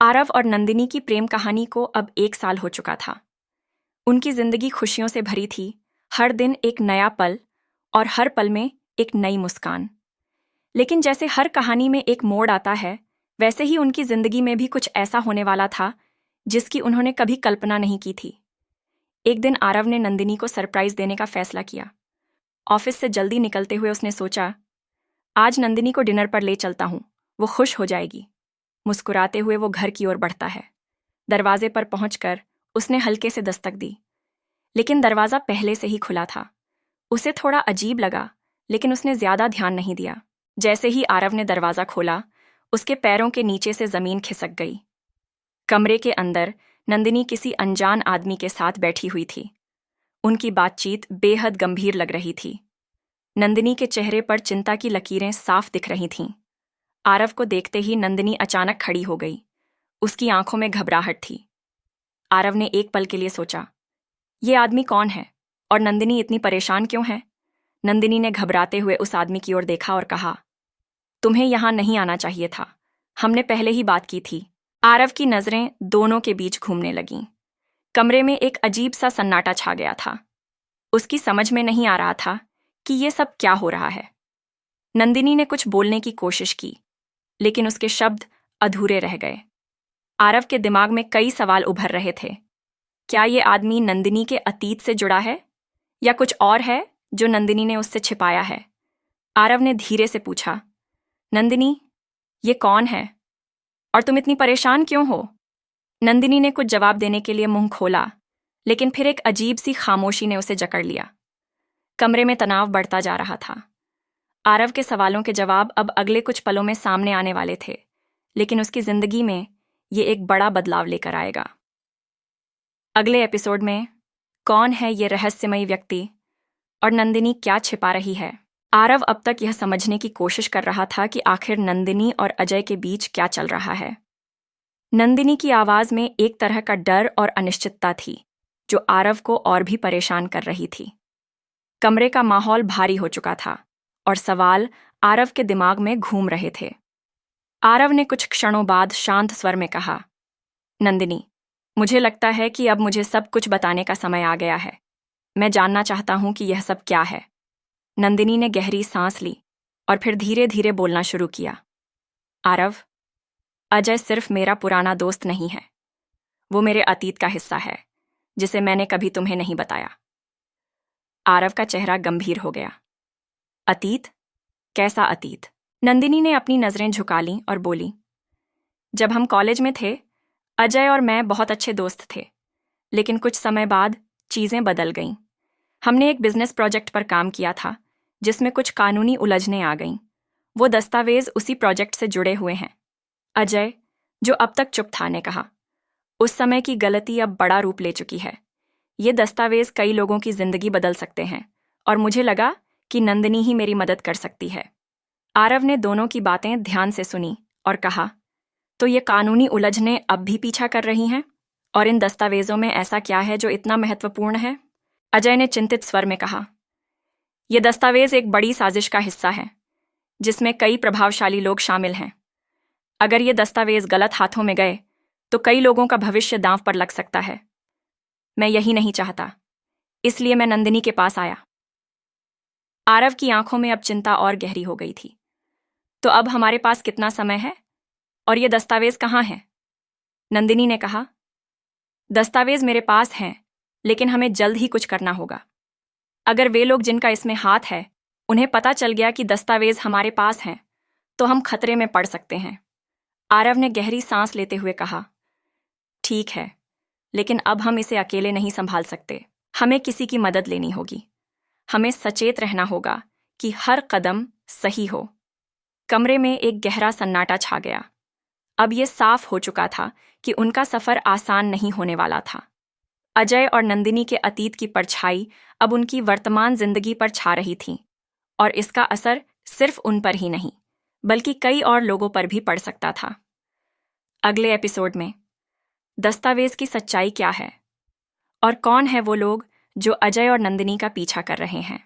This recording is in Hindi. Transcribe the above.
आरव और नंदिनी की प्रेम कहानी को अब 1 साल हो चुका था। उनकी जिंदगी खुशियों से भरी थी, हर दिन एक नया पल और हर पल में एक नई मुस्कान। लेकिन जैसे हर कहानी में एक मोड़ आता है, वैसे ही उनकी जिंदगी में भी कुछ ऐसा होने वाला था जिसकी उन्होंने कभी कल्पना नहीं की थी। एक दिन आरव ने नंदिनी को सरप्राइज देने का फैसला किया। ऑफिस से जल्दी निकलते हुए उसने सोचा, आज नंदिनी को डिनर पर ले चलता हूँ, वो खुश हो जाएगी। मुस्कुराते हुए वो घर की ओर बढ़ता है। दरवाजे पर पहुंचकर उसने हल्के से दस्तक दी, लेकिन दरवाजा पहले से ही खुला था। उसे थोड़ा अजीब लगा, लेकिन उसने ज्यादा ध्यान नहीं दिया। जैसे ही आरव ने दरवाजा खोला, उसके पैरों के नीचे से जमीन खिसक गई। कमरे के अंदर नंदिनी किसी अनजान आदमी के साथ बैठी हुई थी। उनकी बातचीत बेहद गंभीर लग रही थी। नंदिनी के चेहरे पर चिंता की लकीरें साफ दिख रही थीं। आरव को देखते ही नंदिनी अचानक खड़ी हो गई। उसकी आंखों में घबराहट थी। आरव ने एक पल के लिए सोचा, ये आदमी कौन है और नंदिनी इतनी परेशान क्यों है? नंदिनी ने घबराते हुए उस आदमी की ओर देखा और कहा, तुम्हें यहां नहीं आना चाहिए था, हमने पहले ही बात की थी। आरव की नजरें दोनों के बीच घूमने लगीं। कमरे में एक अजीब सा सन्नाटा छा गया था। उसकी समझ में नहीं आ रहा था कि ये सब क्या हो रहा है। नंदिनी ने कुछ बोलने की कोशिश की, लेकिन उसके शब्द अधूरे रह गए। आरव के दिमाग में कई सवाल उभर रहे थे। क्या ये आदमी नंदिनी के अतीत से जुड़ा है, या कुछ और है जो नंदिनी ने उससे छिपाया है? आरव ने धीरे से पूछा, नंदिनी, ये कौन है और तुम इतनी परेशान क्यों हो? नंदिनी ने कुछ जवाब देने के लिए मुंह खोला, लेकिन फिर एक अजीब सी खामोशी ने उसे जकड़ लिया। कमरे में तनाव बढ़ता जा रहा था। आरव के सवालों के जवाब अब अगले कुछ पलों में सामने आने वाले थे, लेकिन उसकी जिंदगी में ये एक बड़ा बदलाव लेकर आएगा। अगले एपिसोड में कौन है ये रहस्यमयी व्यक्ति और नंदिनी क्या छिपा रही है? आरव अब तक यह समझने की कोशिश कर रहा था कि आखिर नंदिनी और अजय के बीच क्या चल रहा है। नंदिनी की आवाज में एक तरह का डर और अनिश्चितता थी, जो आरव को और भी परेशान कर रही थी। कमरे का माहौल भारी हो चुका था और सवाल आरव के दिमाग में घूम रहे थे। आरव ने कुछ क्षणों बाद शांत स्वर में कहा, नंदिनी, मुझे लगता है कि अब मुझे सब कुछ बताने का समय आ गया है। मैं जानना चाहता हूं कि यह सब क्या है। नंदिनी ने गहरी सांस ली और फिर धीरे धीरे बोलना शुरू किया। आरव, अजय सिर्फ मेरा पुराना दोस्त नहीं है, वो मेरे अतीत का हिस्सा है, जिसे मैंने कभी तुम्हें नहीं बताया। आरव का चेहरा गंभीर हो गया। अतीत? कैसा अतीत? नंदिनी ने अपनी नजरें झुका लीं और बोली, जब हम कॉलेज में थे, अजय और मैं बहुत अच्छे दोस्त थे, लेकिन कुछ समय बाद चीजें बदल गईं। हमने एक बिजनेस प्रोजेक्ट पर काम किया था, जिसमें कुछ कानूनी उलझनें आ गईं। वो दस्तावेज उसी प्रोजेक्ट से जुड़े हुए हैं। अजय, जो अब तक चुप था, ने कहा, उस समय की गलती अब बड़ा रूप ले चुकी है। ये दस्तावेज कई लोगों की जिंदगी बदल सकते हैं, और मुझे लगा कि नंदिनी ही मेरी मदद कर सकती है। आरव ने दोनों की बातें ध्यान से सुनी और कहा, तो ये कानूनी उलझनें अब भी पीछा कर रही हैं? और इन दस्तावेजों में ऐसा क्या है जो इतना महत्वपूर्ण है? अजय ने चिंतित स्वर में कहा, ये दस्तावेज एक बड़ी साजिश का हिस्सा है, जिसमें कई प्रभावशाली लोग शामिल हैं। अगर ये दस्तावेज गलत हाथों में गए, तो कई लोगों का भविष्य दांव पर लग सकता है। मैं यही नहीं चाहता, इसलिए मैं नंदिनी के पास आया। आरव की आंखों में अब चिंता और गहरी हो गई थी। तो अब हमारे पास कितना समय है और ये दस्तावेज कहाँ हैं? नंदिनी ने कहा, दस्तावेज मेरे पास हैं, लेकिन हमें जल्द ही कुछ करना होगा। अगर वे लोग जिनका इसमें हाथ है, उन्हें पता चल गया कि दस्तावेज हमारे पास हैं, तो हम खतरे में पड़ सकते हैं। आरव ने गहरी सांस लेते हुए कहा, ठीक है, लेकिन अब हम इसे अकेले नहीं संभाल सकते। हमें किसी की मदद लेनी होगी। हमें सचेत रहना होगा कि हर कदम सही हो। कमरे में एक गहरा सन्नाटा छा गया। अब यह साफ हो चुका था कि उनका सफर आसान नहीं होने वाला था। अजय और नंदिनी के अतीत की परछाई अब उनकी वर्तमान जिंदगी पर छा रही थी, और इसका असर सिर्फ उन पर ही नहीं, बल्कि कई और लोगों पर भी पड़ सकता था। अगले एपिसोड में दस्तावेज की सच्चाई क्या है, और कौन है वो लोग जो अजय और नंदिनी का पीछा कर रहे हैं?